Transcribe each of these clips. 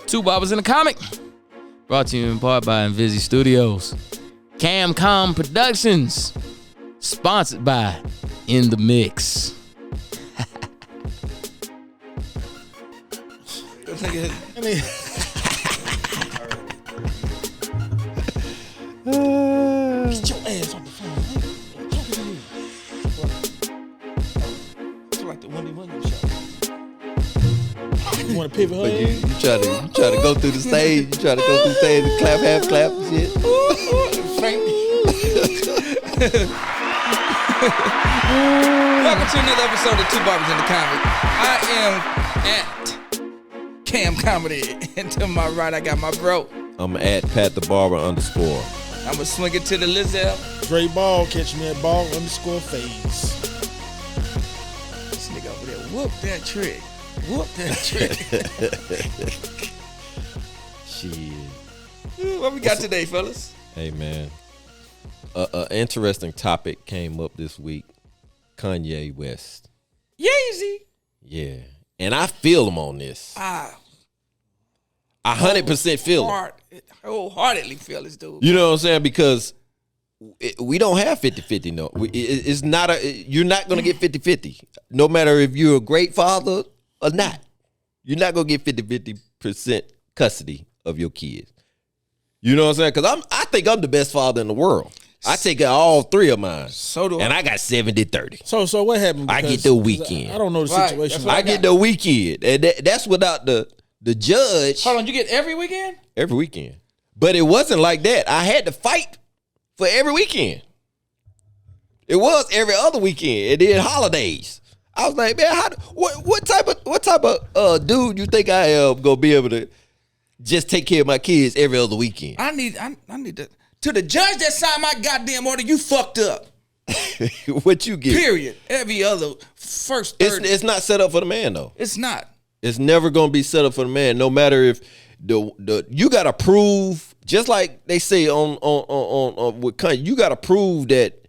Two Bobbers in the Comic. Brought to you in part by Invisi Studios. Camcom Productions. Sponsored by In the Mix. Get your ass off the phone. It's like the Wendy Williams show. You want to pivot her? You try to go through the stage. You try to go through the stage and clap, half clap and shit. Welcome to another episode of Two Barbers in the Comic. I am at Cam Comedy, and to my right I got my bro. I'm at Pat the Barber _. I'm gonna swing it to the Lizelle. Dre Ball, catch me at ball _phase. This nigga over there, whoop that trick. Whoop that trick. Shit. What we got today, fellas? Hey, man. An interesting topic came up this week. Kanye West. Yeezy. Yeah. And I feel him on this. I 100% feel him. Wholeheartedly feel this dude. You know what I'm saying? Because we don't have 50-50, no. It's not you're not going to get 50-50. No matter if you're a great father or not. You're not going to get 50% custody of your kids. You know what I'm saying? Because I think I'm the best father in the world. I take all three of mine. So do I. And I got 70-30. So what happened? I get the weekend. I don't know the Right, situation. that's what I get the weekend. And that's without the judge. Hold on, you get every weekend? Every weekend. But it wasn't like that. I had to fight for every weekend. It was every other weekend. And then holidays. I was like, man, what type of dude you think I am gonna be able to just take care of my kids every other weekend? I need to the judge that signed my goddamn order, you fucked up. What you get? Period. Every other first, third. It's not set up for the man though. It's not. It's never gonna be set up for the man. No matter if the you gotta prove, just like they say on with Kanye, you gotta prove that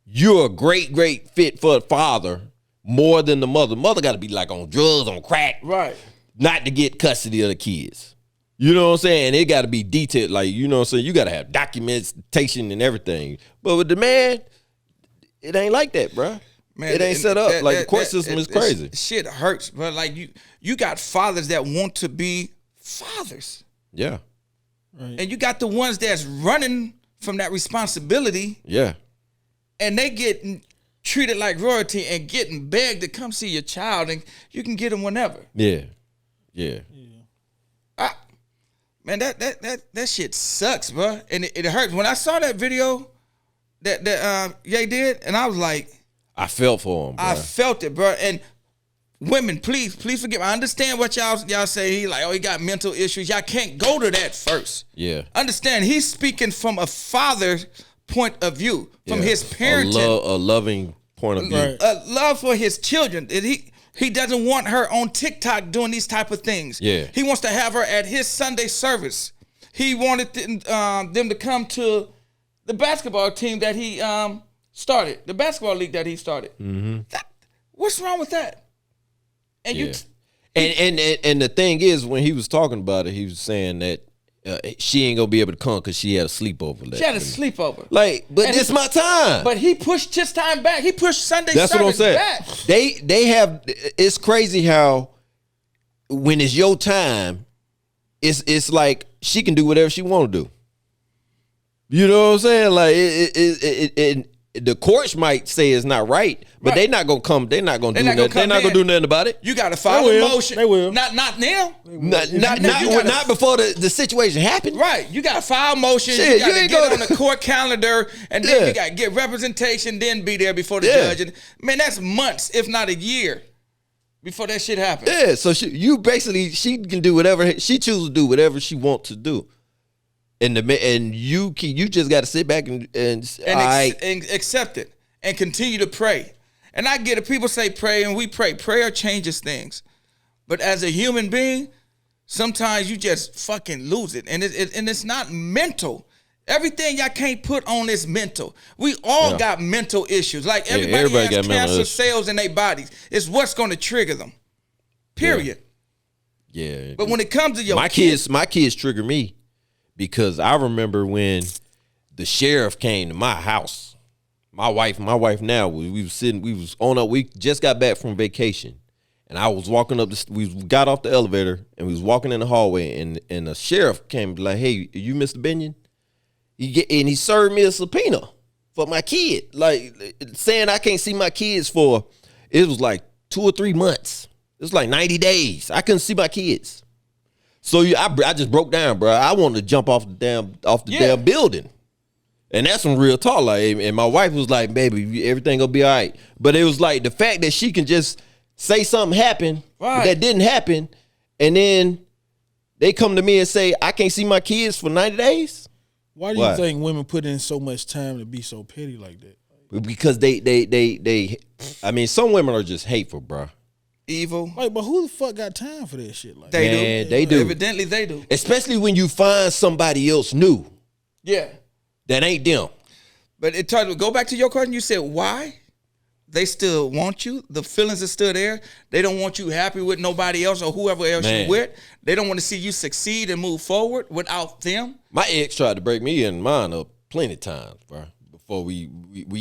you're a great fit for a father more than the mother. Mother gotta be like on drugs, on crack, Right. not to get custody of the kids. You know what I'm saying? It got to be detailed. Like, you know what I'm saying? You got to have documentation and everything. But with the man, it ain't like that, bro. Man, it ain't set up. Like, the court system is crazy. Shit hurts, but like you got fathers that want to be fathers. Yeah. Right. And you got the ones that's running from that responsibility. Yeah. And they getting treated like royalty and getting begged to come see your child, and you can get them whenever. Yeah. Yeah. Man, that shit sucks, bro, and it hurts. When I saw that video that Ye did, and I was like, I felt for him, bro. I felt it, bro. And women, please forgive me. I understand what y'all say. He like, oh, he got mental issues. Y'all can't go to that first. Yeah. Understand? He's speaking from a father's point of view, from his parenting, a loving point of view. Right. a love for his children. He doesn't want her on TikTok doing these type of things. Yeah. He wants to have her at his Sunday service. He wanted them to come to the basketball team that he started, the basketball league that he started. Mm-hmm. What's wrong with that? And Yeah. And the thing is, when he was talking about it, he was saying that she ain't gonna be able to come because she had a sleepover. she had a sleepover. Like, but And this my time. But he pushed his time back. He pushed Sunday That's what I'm service saying. back. They have. It's crazy how when it's your time, it's like she can do whatever she want to do. You know what I'm saying? Like the courts might say it's not right, but they not gonna come. They're not gonna do nothing. They're not gonna do nothing about it. You got to file a motion. They will. Not now. Not before the situation happened. Right. You got to file motions. Shit, you got to get on the court calendar, and then you got to get representation, then be there before the judge. And, man, that's months, if not a year, before that shit happens. Yeah, so she can do whatever she chooses to do, whatever she wants to do. And you just got to sit back and accept it and continue to pray. And I get it. People say pray, and we pray. Prayer changes things. But as a human being, sometimes you just fucking lose it. And it's not mental. Everything y'all can't put on is mental. We all got mental issues. Like everybody has got cancer cells in their bodies. It's what's going to trigger them. Period. Yeah. But when it comes to your my kids trigger me because I remember when the sheriff came to my house. My wife now, we just got back from vacation. And I was walking up we got off the elevator and we was walking in the hallway and the sheriff came like, "Hey, are you Mr. Binion?" And he served me a subpoena for my kid, like saying I can't see my kids for, it was like 2 or 3 months. It was like 90 days. I couldn't see my kids. So I just broke down, bro. I wanted to jump off the damn building. And that's some real talk. Like, and my wife was like, "Baby, everything gonna be all right." But it was like the fact that she can just say something happened that didn't happen, and then they come to me and say, "I can't see my kids for 90 days." Why do you think women put in so much time to be so petty like that? Because they I mean, some women are just hateful, bro. Evil. Like, but who the fuck got time for that shit? Like, They do. Evidently, they do. Especially when you find somebody else new. Yeah. That ain't them. But go back to your question. You said why? They still want you. The feelings are still there. They don't want you happy with nobody else or whoever else you with. They don't want to see you succeed and move forward without them. My ex tried to break me and mine up plenty of times, bro. Before we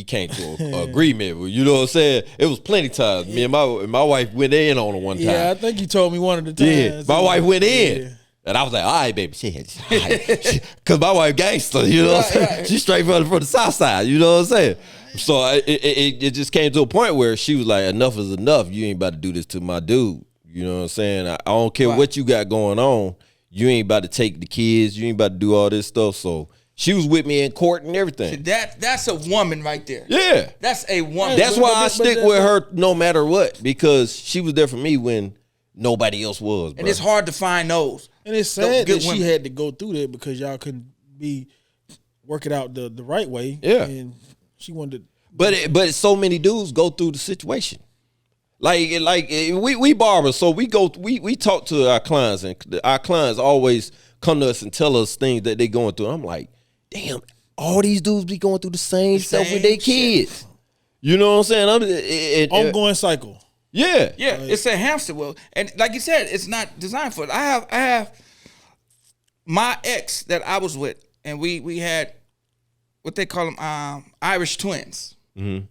came to an agreement. You know what I'm saying? It was plenty of times. Me and my wife went in on it one time. Yeah, I think you told me one of the times. Yeah, my wife went in. Yeah. And I was like, "All right, baby." Because my wife gangster, you know what I'm saying? Right. She's straight from the south side, you know what I'm saying? So it just came to a point where she was like, "Enough is enough. You ain't about to do this to my dude." You know what I'm saying? I don't care what you got going on. You ain't about to take the kids. You ain't about to do all this stuff. So she was with me in court and everything. That's a woman right there. Yeah. That's a woman. That's why I stick with her no matter what, because she was there for me when nobody else was, bro. And it's hard to find those. And it's sad that she had to go through that because y'all couldn't work it out the right way. Yeah. And she wanted to. But so many dudes go through the situation. Like we barbers, so we talk to our clients, and our clients always come to us and tell us things that they going through. I'm like, damn, all these dudes be going through the same stuff with their kids. You know what I'm saying? Ongoing cycle. Yeah. Yeah, it's a hamster wheel. And like you said, it's not designed for it. I have my ex that I was with, and we had what they call them Irish twins. Mm-hmm.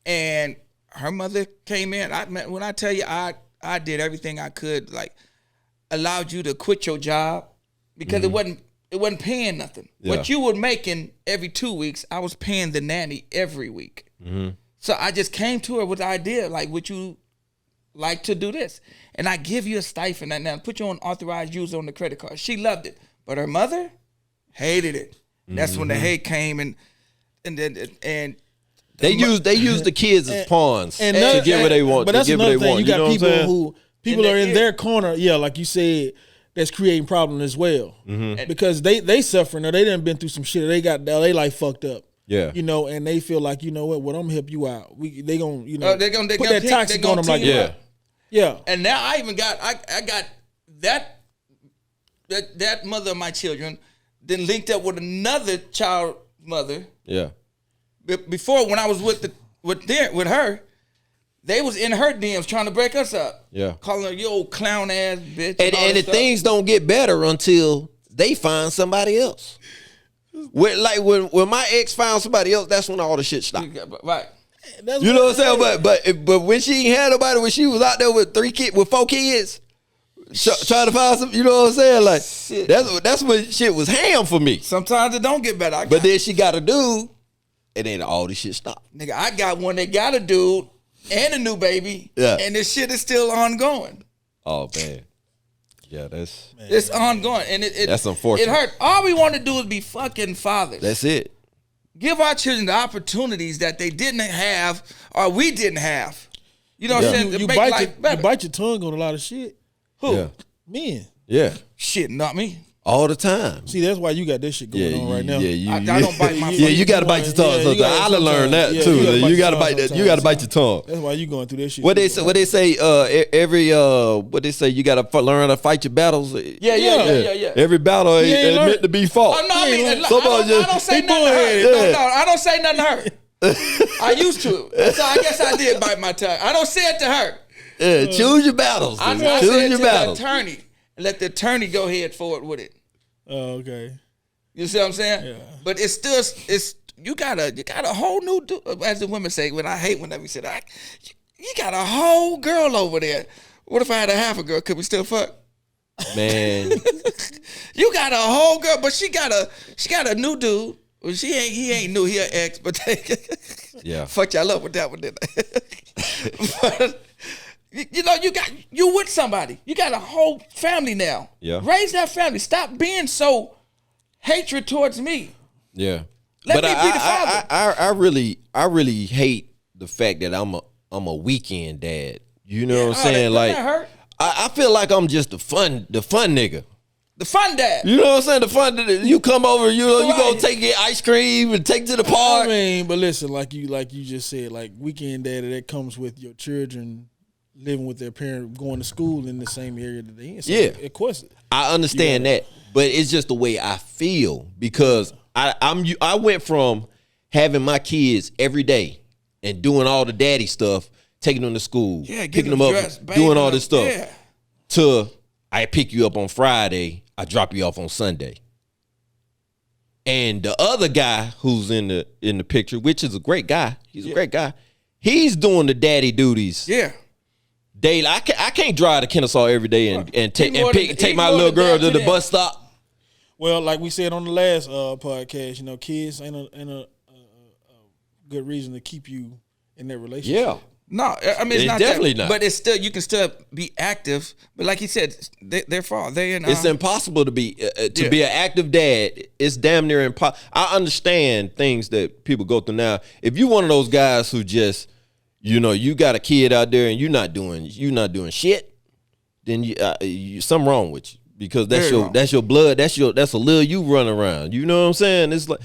And her mother came in. When I tell you I did everything I could, like allowed you to quit your job because it wasn't paying nothing. Yeah. What you were making every 2 weeks, I was paying the nanny every week. Mm-hmm. So I just came to her with the idea, like, would you like to do this? And I give you a stipend and now put you on authorized user on the credit card. She loved it. But her mother hated it. That's when the hate came and they use the kids as pawns to get what they want. But that's another thing. You got people are in their corner, like you said, that's creating problems as well. Mm-hmm. Because they suffering or they done been through some shit. They got they like fucked up. Yeah, and they feel like, you know what? Well, I'm gonna help you out. They gonna they put that toxic on them like yeah. And now I even got I got that mother of my children then linked up with another child mother. Yeah. Before when I was with her, they was in her DMs trying to break us up. Yeah, calling her, "You old clown ass bitch." And the things don't get better until they find somebody else. When my ex found somebody else, that's when all the shit stopped. Right. You know what I'm saying? But when she ain't had nobody, when she was out there with 4 kids, trying to find some, you know what I'm saying? Like shit. That's when shit was ham for me. Sometimes it don't get better. But then she got a dude, and then all this shit stopped. Nigga, I got one that got a dude and a new baby, and this shit is still ongoing. Oh man. Yeah, it's ongoing, and that's unfortunate. It hurt. All we want to do is be fucking fathers. That's it. Give our children the opportunities that they didn't have or we didn't have. You know what I'm saying? You bite your tongue on a lot of shit. Who? Yeah. Men. Yeah. Shit, not me. All the time. See, that's why you got this shit going on right now. I don't bite my tongue. Yeah, you got to bite your tongue sometimes. I learned that too. You got to bite your tongue. That's why you going through this shit. What they say? What they say? You got to learn how to fight your battles. Yeah. Every battle ain't meant to be fought. Oh, no, I don't say nothing to her. No, I don't say nothing to her. I used to. So I guess I did bite my tongue. I don't say it to her. Choose your battles. I'm nigga. gonna say Choose it your to battles. the attorney and let the attorney go ahead forward with it. Oh, okay. You see what I'm saying? Yeah. But it's still you got a whole new as the women say. When I hate when we say that, you got a whole girl over there. What if I had a half a girl? Could we still fuck? Man, You got a whole girl, but she got a new dude. Well, he ain't new. He an ex, but yeah. fuck y'all up with that one, didn't I? But, you know, you with somebody. You got a whole family now. Yeah. Raise that family. Stop being so hatred towards me. Yeah. Let but me be the father. I really hate the fact that I'm a weekend dad. You know what I'm saying? That hurt. I feel like I'm just the fun nigga. The fun dad. You know what I'm saying? You come over, you know, you go Right. take your ice cream and take to the I park. mean, but listen, like you just said, like weekend daddy, that comes with your children living with their parent, going to school in the same area that they in. So Yeah. of course. I understand that, but it's just the way I feel because I went from having my kids every day and doing all the daddy stuff, taking them to school, picking them up, dressed, doing all this stuff, Yeah. to I pick you up on Friday, I drop you off on Sunday. And the other guy who's in the picture, which is a great guy, he's a great guy. He's doing the daddy duties. Yeah. Daily. I can't drive to Kennesaw every day and take my more little than girl that to to the them. bus stop. Well, like we said on the last podcast, you know, kids ain't a good reason to keep you in that relationship. Yeah. No, I mean it's, It's not definitely that, not. But it's still you can still be active. But like he said, they're far. They in. It's impossible to be be an active dad. It's damn near impossible. I understand things that people go through now. If you're one of those guys who just, you know, you got a kid out there and you're not doing shit, then you something wrong with you because that's your blood. That's a little you run around. You know what I'm saying? It's like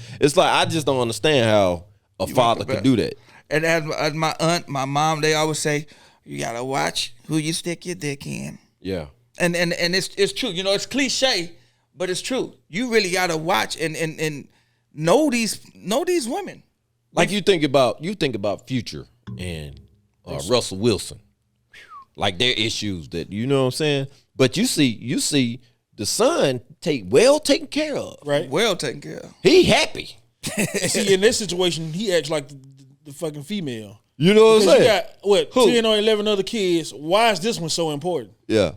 I just don't understand how a father could do that. And as my aunt, my mom, they always say, you gotta watch who you stick your dick in. Yeah. And it's true. You know, it's cliche, but it's true. You really gotta watch and know these women. Like you think about Future and Russell Wilson, like their issues that you know what I'm saying. But you see the son taken care of. Right. Well taken care of. He happy. See, in this situation, he acts like the fucking female. You know what I'm Because you saying? got, what, Who? 10 or 11 other kids. Why is this one so important? Yeah.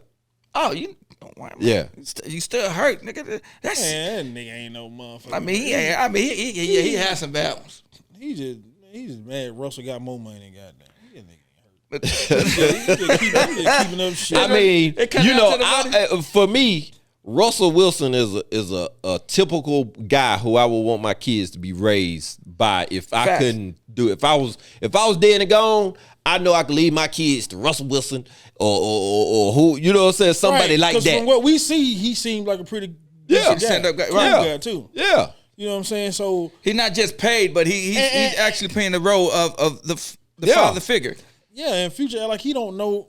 Oh, you don't worry. Yeah. You still hurt, nigga. That's. Man, that nigga ain't no motherfucker. I mean, he has some bad ones. He just mad Russell got more money than goddamn. That nigga ain't hurt. He just keeping up shit. I mean, It comes you down know, to the money. for me, Russell Wilson is a typical guy who I would want my kids to be raised by if I Facts. couldn't do it. If I was dead and gone, I know I could leave my kids to Russell Wilson or who, you know what I'm saying, somebody Right, like 'cause that. From what we see, he seemed like a pretty Yeah. decent Stand-up guy. guy. Right. Cool Yeah. guy too. Yeah. You know what I'm saying? So He's not just paid, but he's actually playing the role of the Yeah. father figure. yeah, in Future, like he don't know,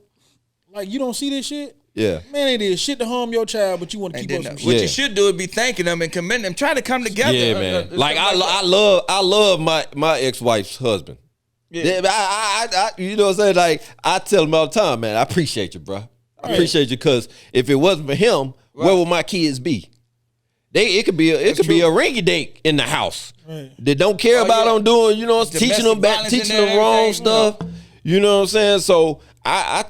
like you don't see this shit. Yeah. Man, it is shit to harm your child, but you want to And keep then up some what shit. you should do is be thanking them and commending them. Try to come together. Yeah, man. Like stuff I love my ex-wife's husband. Yeah, I you know what I'm saying? Like I tell him all the time, man, I appreciate you, bro. I appreciate you because if it wasn't for him, where would my kids be? It could be a rinky dink in the house. Right. They don't care about them doing, you know, Domestic teaching them violence in teaching there them and wrong everything, stuff. You know what I'm saying? So I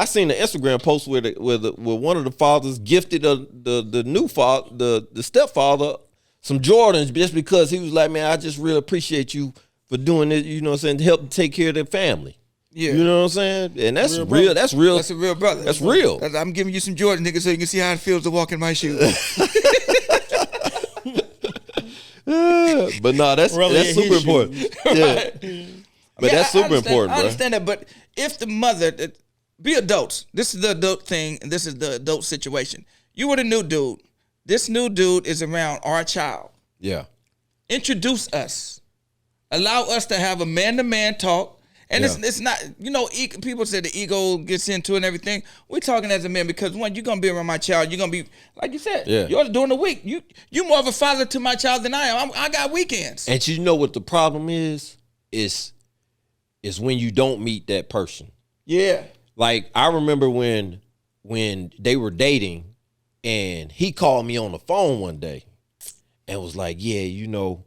seen an Instagram post where one of the fathers gifted the new father, the stepfather, some Jordans just because he was like, man, I just really appreciate you for doing it. You know what I'm saying? To help take care of their family. Yeah. You know what I'm saying? And that's Real real. brother. That's real. That's a real brother. That's real. I'm giving you some Jordan, nigga, so you can see how it feels to walk in my shoes. But no, that's Really in super his important. Yeah. But that's super important, I bro. understand that, but if the mother, be adults. This is the adult thing, and this is the adult situation. You were the new dude. This new dude is around our child. Yeah. Introduce us. Allow us to have a man-to-man talk. And Yeah. it's not, you know, people say the ego gets into it and everything. We're talking as a man because, one, you're going to be around my child. You're going to be, like you said, Yeah. you're during the week. You more of a father to my child than I am. I got weekends. And you know what the problem is? Is when you don't meet that person. Yeah. Like I remember when they were dating, and he called me on the phone one day, and was like, "Yeah, you know."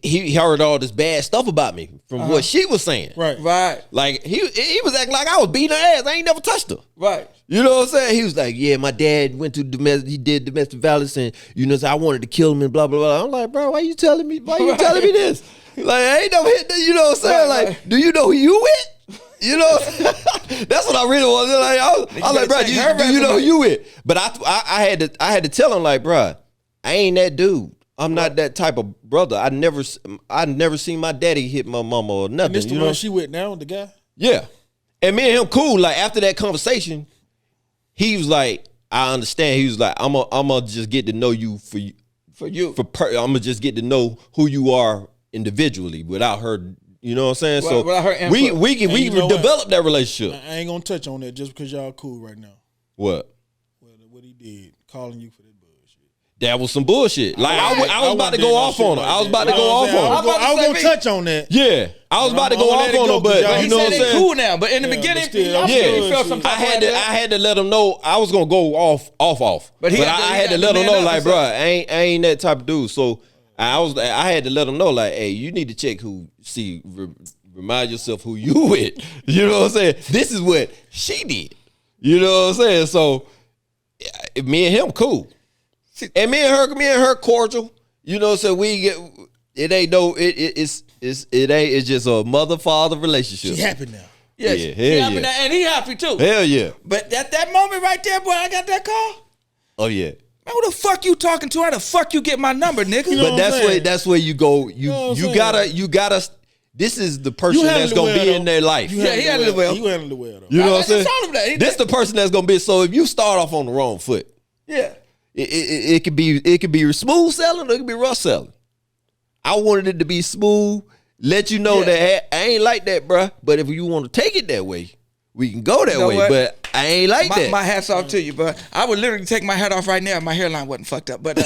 He heard all this bad stuff about me from what she was saying. Right. Like he was acting like I was beating her ass. I ain't never touched her. Right. You know what I'm saying? He was like, yeah, my dad went to he did domestic violence, and you know, so I wanted to kill him and blah blah blah. I'm like, bro, why you telling me this? Like, I ain't never hit that. You know what I'm saying? Like, do you know who you with? You know, that's what I really was like. I was like, bro, do you know who you with? But I had to tell him like, bro, I ain't that dude. I'm not that type of brother. I never seen my daddy hit my mama or nothing. And this the you one know? she with now, the guy? Yeah. And me and him cool. Like after that conversation, he was like, I understand. He was like, I'm gonna just get to know you I'm gonna just get to know who you are individually without her. You know what I'm saying? Well, so without her input. we can develop that relationship. I ain't gonna touch on that just because y'all cool right now. What? What he did, calling you for that bullshit. That was some bullshit. Like I was about to go off on her. I was about to go off on her. I was gonna touch on that. Yeah, I was about to go off on her, but He you know said what I'm they saying? cool now, but in the beginning, still, he felt some I type of way. had to let him know I was gonna go off. But But I had to let him know, like, bro, I ain't that type of dude. So I had to let him know, like, hey, you need to check remind yourself who you with. You know what I'm saying? This is what she did. You know what I'm saying? So me and him cool. And me and her cordial. You know, so we get it's just a mother-father relationship. She happy now. Yes. Yeah, He hell happy yeah. now, and he happy too. Hell yeah. But at that moment right there, boy, I got that call. Oh yeah. Man, who the fuck you talking to? How the fuck you get my number, nigga? know But what I'm saying? that's where you go. know what I'm You gotta. This is the person You handled that's it gonna well, be though. in their life. You Yeah, he handled it well. You handled it well, though. You know I what I'm saying? just told him that. He This the person that's gonna be. So if you start off on the wrong foot, Yeah. it could be smooth selling or it could be rough selling. I wanted it to be smooth. Let you know that hey, I ain't like that, bruh. But if you want to take it that way, we can go that know way. what? But I ain't like that. My hat's off to you, but I would literally take my hat off right now if my hairline wasn't fucked up. But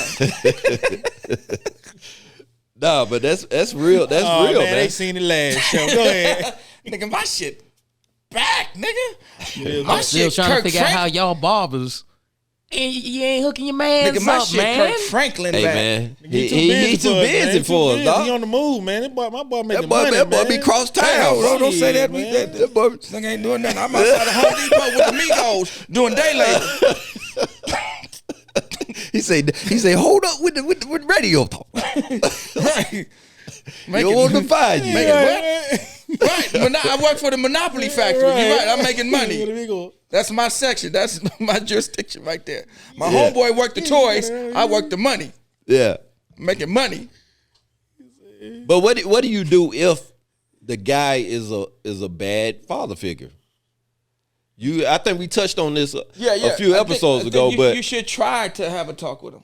Nah, but that's real. That's real, man. They seen the last show. Go ahead. nigga, my shit back, nigga. I'm still trying to figure out how y'all barbers and you ain't hooking your man Nigga, my up, shit man. Kirk Franklin Hey back. man, He he too busy for us, He dog. on the move, man. My boy making That money, boy be cross town. Hey, don't say that. man. That boy, this nigga ain't doing nothing. I'm outside of Home Depot with the Migos doing day labor. He say, hold up with the radio talk. Right. You want to find you. Make it right. I work for the Monopoly Factory. You're right. I'm making money. That's my section. That's my jurisdiction right there. My homeboy worked the toys. I work the money. Yeah. Making money. But what do you do if the guy is a bad father figure? I think we touched on this a few episodes ago, but you should try to have a talk with him.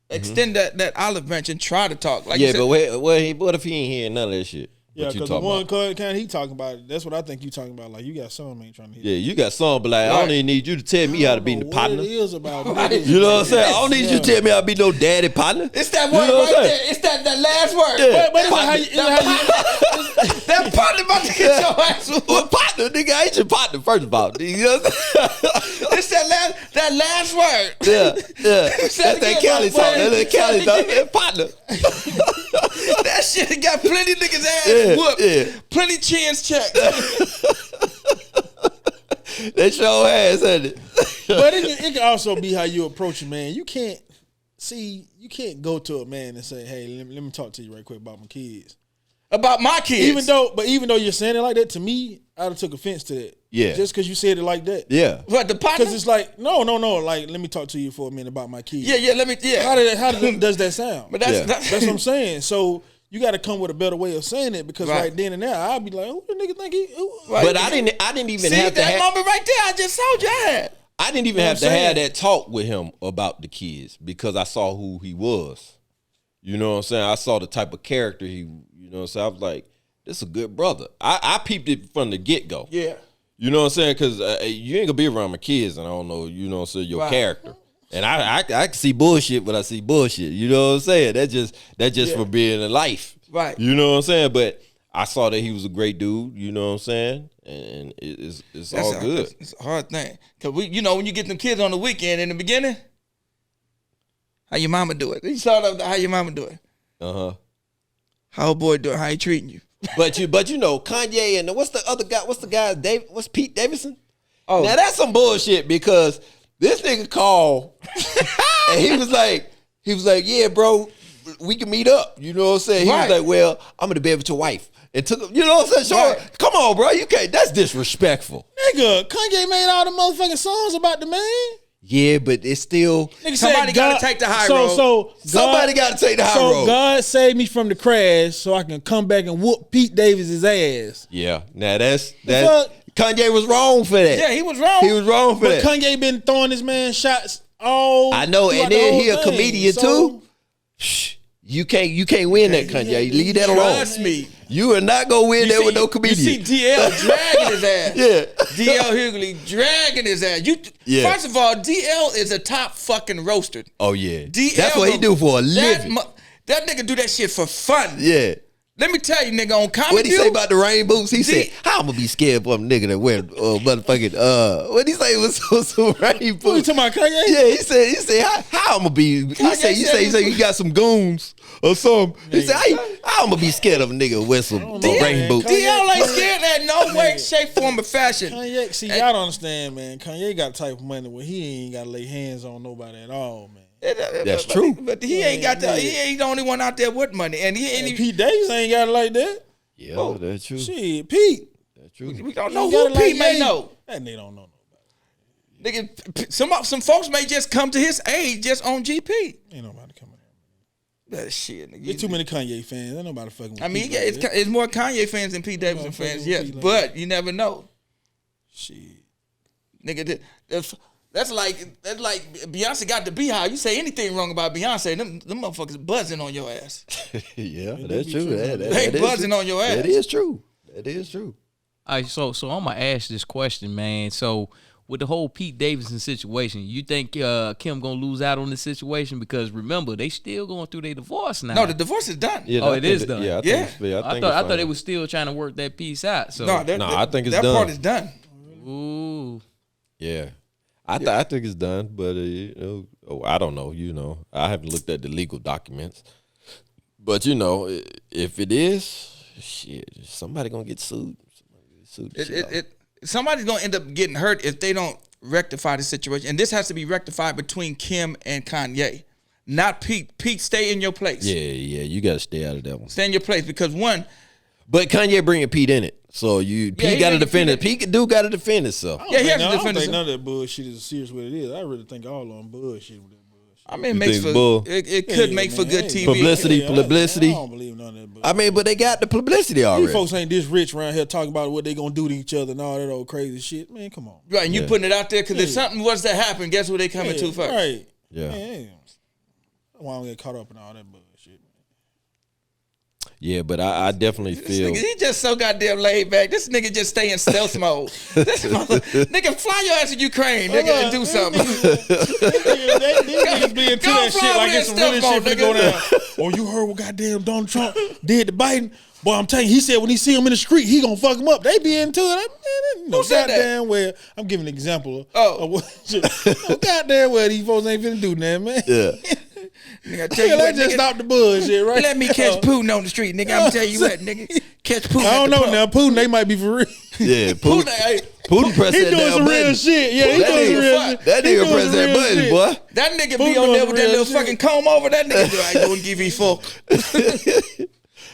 Extend that olive branch and try to talk. Like yeah, you said, but what if he ain't hearing none of that shit? Yeah, What you because the talking one about? kind he talking about, that's what I think you talking about. Like, you got some ain't trying to hit. Yeah, you got some, but like, I don't even need you to tell me how to be the partner. What it is about You know what I'm saying? I don't need you to tell me how to be no daddy partner. it's that You word know what right I'm there. saying? It's that last word. Yeah. But it's like how you That partner about to get your ass whooped. What partner, nigga? I ain't your partner, first of all. You know what I'm saying? It's that last word. Yeah. That's that again, Cali my talk. friend. That's that Cali talk. That partner. That shit got plenty niggas ass Yeah, whooped. yeah. Plenty chins checked. That's your ass, ain't it? But it can also be how you approach a man. You can't go to a man and say, hey, let me talk to you right quick about my kids. About my kids. Even though you're saying it like that, to me, I'd have took offense to that. Yeah. Just because you said it like that. Yeah. What, the partner? Because it's like, no. Like, let me talk to you for a minute about my kids. Yeah. How does that sound? But Yeah. that's That's what I'm saying. So you got to come with a better way of saying it, because Right. right then and there, I'll be like, who the nigga think he? Who? Right. But I didn't even See have to that have. moment right there. I just told you I had. I didn't even know have what to I'm have saying? that talk with him about the kids because I saw who he was. You know what I'm saying? I saw the type of character he. You know what I'm saying? I was like, this is a good brother. I peeped it from the get go. Yeah. You know what I'm saying? Because you ain't gonna be around my kids, and I don't know. You know what I'm saying? Your Right. character. And I can see bullshit, but I see bullshit. You know what I'm saying? That just for being in life. Right. You know what I'm saying? But I saw that he was a great dude. You know what I'm saying? And it's all good. It's a hard thing. Cause when you get them kids on the weekend in the beginning, how your mama do it? You saw how your mama do it. How old boy doing? How he treating you? But you know, Kanye and what's the other guy? What's the guy? What's Pete Davidson? Oh, now that's some bullshit because this nigga called and he was like, yeah, bro, we can meet up. You know what I'm saying? He was like, well, I'm gonna be with your wife. And took, you know what I'm saying? Sure, come on, bro, you can't. That's disrespectful. Nigga, Kanye made all the motherfucking songs about the man. Yeah, but it's still somebody got to take the high road. So somebody got to take the high road. So God saved me from the crash, so I can come back and whoop Pete Davis' ass. Yeah, now that's Kanye was wrong for that. Yeah, he was wrong. He was wrong for that. Kanye been throwing this man shots all. I know, and then he a comedian too. You can't win that, Kanye. Leave that alone. Trust me. You are not gonna win that with no comedian. You see DL dragging his ass. Yeah. DL Hughley dragging his ass. First of all, DL is a top fucking roaster. Oh yeah. DL, that's what he do for a living. That nigga do that shit for fun. Yeah. Let me tell you, nigga, on Comedy What he say about the rain boots? He said, how I'm gonna be scared for a nigga that wear motherfucking what he say was some rain boots? What you talking about, Kanye? Yeah, he said how I'm gonna be. He said you got some goons or something. He said how I'm gonna be scared of a nigga with some rain boots. DL ain't scared in no way, shape, form, or fashion. Kanye, see, y'all don't understand, man. Kanye got the type of money where he ain't gotta lay hands on nobody at all, man. That's true. But he ain't got the. He ain't the only one out there with money, and he ain't. Pete Davis ain't got it like that. Yeah, that's true. Shit, Pete. That's true. We don't know who Pete may know. That nigga don't know nobody. Nigga, some folks may just come to his age just on GP. Ain't nobody coming out. That shit, nigga. There's too many Kanye fans. Ain't nobody fucking with I mean, Pete it's more Kanye fans than Pete Davidson fans, yes. But you never know. Shit. Nigga, that's like Beyonce got the Beehive. You say anything wrong about Beyonce, them motherfuckers buzzing on your ass. Yeah, that's true. They buzzing on your ass. That is true. That is true. All right, so I'm gonna ask this question, man. So with the whole Pete Davidson situation, you think Kim gonna lose out on this situation? Because remember, they still going through their divorce now. No, the divorce is done. Yeah, it is done. Yeah, I thought they were still trying to work that piece out. So I think it's that done. That part is done. Ooh. Yeah. I think it's done, but I don't know. You know, I haven't looked at the legal documents, but you know, if it is, shit, somebody gonna get sued. Somebody's gonna end up getting hurt if they don't rectify the situation, and this has to be rectified between Kim and Kanye, not Pete. Pete, stay in your place. Yeah, you gotta stay out of that one. Stay in your place because but Kanye bringing Pete in it. So Pete got to defend it. Pete do got to defend himself. Yeah, he has to defend himself. I don't think himself. none of that bullshit is as serious what it is. I really think all of them bullshit with that bullshit. I mean, it could make for good TV. Publicity. I don't believe none of that bullshit. I mean, but they got the publicity already. These folks ain't this rich around here talking about what they gonna do to each other and all that old crazy shit. Man, come on. Right, and you putting it out there because if something was to happen, guess who they coming to first? Right. Yeah. Man, why don't get caught up in all that bullshit? Yeah, but I definitely feel He just so goddamn laid back. This nigga just stay in stealth mode. Nigga, fly your ass to Ukraine, nigga, and do something. These niggas be into that shit like it's some really shit to go down. Oh, you heard what goddamn Donald Trump did to Biden? Boy, I'm telling you, he said when he see him in the street, he gonna fuck him up. They be into it. No goddamn well. I'm giving an example of what no goddamn well these folks ain't finna do that, man. Yeah. Nigga, tell you what, let's just stop the bullshit, right? Let me catch Putin on the street, nigga. I'm tell you what, nigga. Catch Putin. I don't know now. Putin, they might be for real. Yeah, Putin press He that doing damn some button. real shit. Yeah, he doing some real shit. That nigga press that button, shit. boy. That nigga Putin be on there doing with that real little shit. fucking comb over. That nigga be like, don't give me fuck.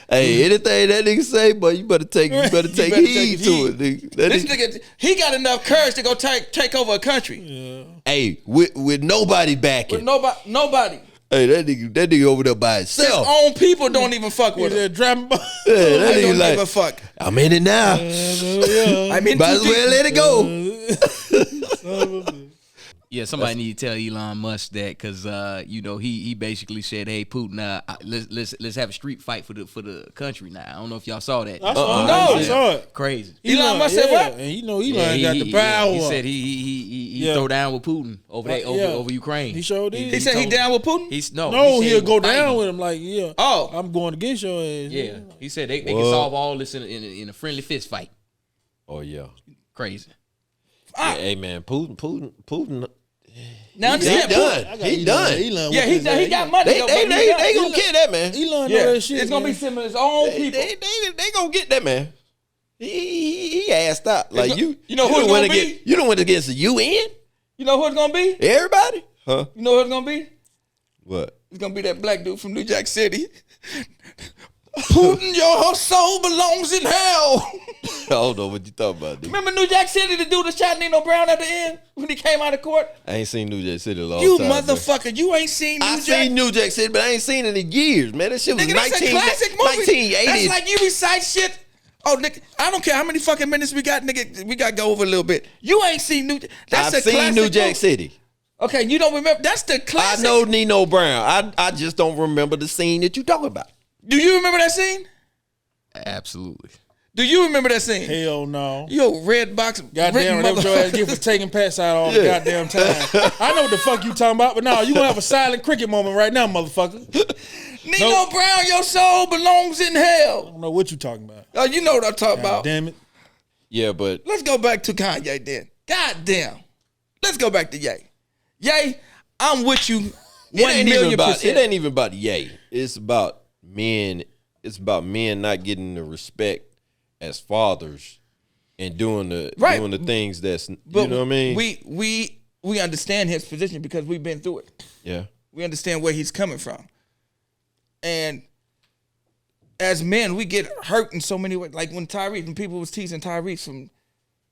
Hey, anything that nigga say, boy, you better take heed to it, nigga. This nigga, he got enough courage to go take over a country. Yeah. Hey, with nobody backing. With nobody. Hey, that nigga over there by himself. His own people don't even fuck with him. That I nigga don't like, give a fuck. I'm in it now. I'm in Might as well let it go. Yeah, somebody need to tell Elon Musk that because he basically said, "Hey Putin, let's have a street fight for the country now." I don't know if y'all saw that. I saw it. Crazy. Elon Musk said what? And Elon got the power. He said he he throw down with Putin over there over Ukraine. He sure did. He said he down with Putin? He'll go down with him like, I'm going against your ass. Yeah. He said they can solve all this in a friendly fist fight. Oh yeah. Crazy. Yeah, hey man, Putin. Now He done. He done. He got money. They gonna get that man. Elon know that shit. It's gonna be similar to his own people. They gonna get that man. He assed out. Like you know who it's gonna be? You don't went against the UN. You know who it's gonna be? Everybody? Huh? You know who it's gonna be? What? It's gonna be that black dude from New Jack City. Putin, your soul belongs in hell. I don't know what you talking about, dude. Remember New Jack City, the dude that shot Nino Brown at the end when he came out of court? I ain't seen New Jack City a long You time. motherfucker, man. You ain't seen New Jack. I seen New Jack City, but I ain't seen it in years, man. That shit was Nigga, that's a classic movie. 1980s. That's like you recite shit. Oh, nigga, I don't care how many fucking minutes we got, nigga. We got to go over a little bit. You ain't seen New Jack. That's I've seen New Jack City. Okay, you don't remember. That's the classic. I know Nino Brown. I just don't remember the scene that you talking about. Do you remember that scene? Absolutely. Do you remember that scene? Hell no. Yo, red box. Goddamn, that what your ass get for taking Pats out all the goddamn time. I know what the fuck you talking about, but no, you gonna have a silent cricket moment right now, motherfucker. Nino Brown, your soul belongs in hell. I don't know what you talking about. Oh, you know what I'm talking about. Damn it. Yeah, but Let's go back to Kanye then. Goddamn. Let's go back to Ye. Ye, I'm with you. it ain't even about Ye. It's about men. It's about men not getting the respect as fathers and doing the things that's you know what I mean. We understand his position because we've been through it. Yeah, we understand where he's coming from, and as men, we get hurt in so many ways. Like when people was teasing Tyrese from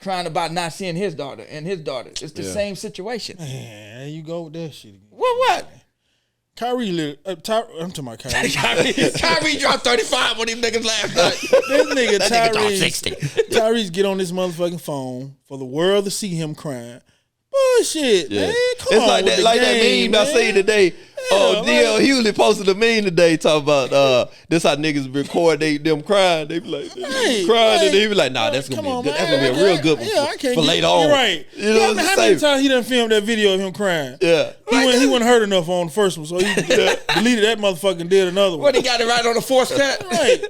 crying about not seeing his daughter and his daughter. It's the same situation. Man, there you go with that shit again. What? Kyrie, I'm talking about Kyrie. Kyrie dropped 35 on these niggas last night. This nigga that nigga dropped 60. Tyrese get on this motherfucking phone for the world to see him crying. Bullshit, man. Come it's on like with that, the like game, that meme I seen today. D.L. Hewlett posted a meme today talking about this how niggas record them crying. They be like crying, and they be like, nah, that's gonna be a real good one for later on. You're right. You know how many times he done filmed that video of him crying? Yeah, he wasn't hurt enough on the first one, so he deleted that motherfucker and did another one. What, he got it right on the force cut? Right.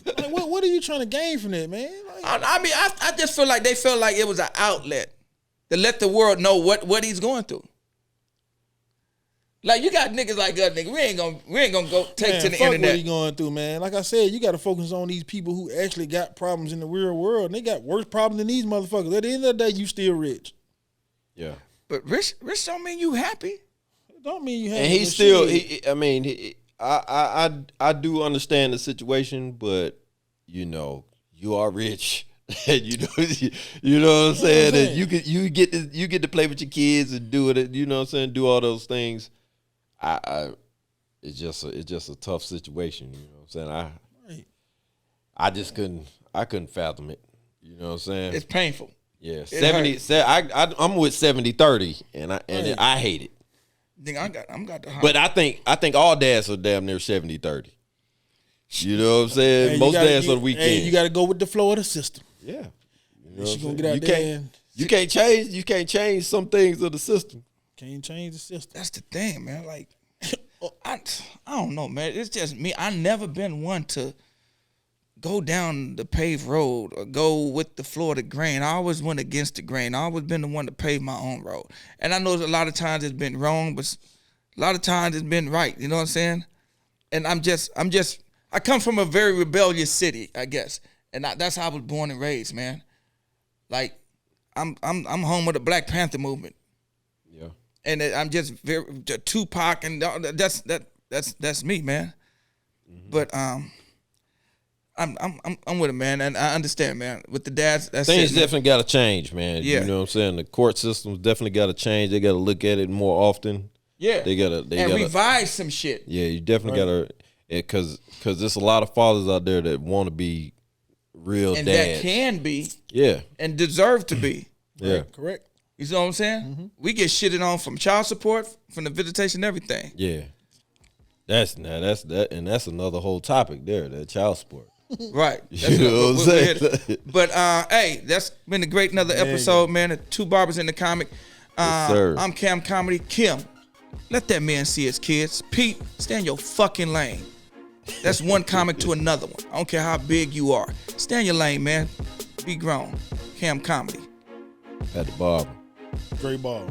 Like, what are you trying to gain from that, man? Like, I just feel like they felt like it was an outlet to let the world know what he's going through. Like, you got niggas like us, nigga. We ain't gonna go take to the internet. What he going through, man? Like I said, you got to focus on these people who actually got problems in the real world. And they got worse problems than these motherfuckers. At the end of the day, you still rich. Yeah. But rich don't mean you happy. It don't mean you happy. And he's still. I do understand the situation, but you are rich. And you know what I'm saying? And you get to play with your kids and do it. You know what I'm saying? Do all those things. It's just a tough situation. You know what I'm saying? I just couldn't fathom it. You know what I'm saying? It's painful. Yeah, 70. I'm with 70-30, and I hate it. I'm got the. But I think all dads are damn near 70-30. You know what I'm saying? Hey, most dads on the weekend. Hey, you got to go with the flow of the system. Yeah. You know she gonna get out there. You can't change some things of the system. Can't change the system. That's the thing, man. Like, I don't know, man. It's just me. I never been one to go down the paved road or go with the flow of the grain. I always went against the grain. I always been the one to pave my own road. And I know a lot of times it's been wrong, but a lot of times it's been right. You know what I'm saying? And I come from a very rebellious city, I guess. And that's how I was born and raised, man. Like, I'm home with the Black Panther movement. Yeah. And I'm just very Tupac, and that's me, man. Mm-hmm. But I'm with it, man, and I understand, man. With the dads, that's things definitely got to change, man. Yeah. You know what I'm saying? The court systems definitely got to change. They got to look at it more often. Yeah. They gotta revise some shit. Yeah, you definitely gotta, because there's a lot of fathers out there that want to be real and dads. that can be, yeah, and deserve to be. Yeah, correct. You know what I'm saying? Mm-hmm. We get shitted on from child support, from the visitation, everything. Yeah, that's another whole topic there. That child support. Right. You know what I'm saying? But hey, that's been a great another episode, man. Two Barbers in the Comic. sir. I'm Cam Comedy. Kim, let that man see his kids. Pete, stay in your fucking lane. That's one comic to another one. I don't care how big you are. Stay in your lane, man. Be grown. Cam Comedy. At the barber. Great ball.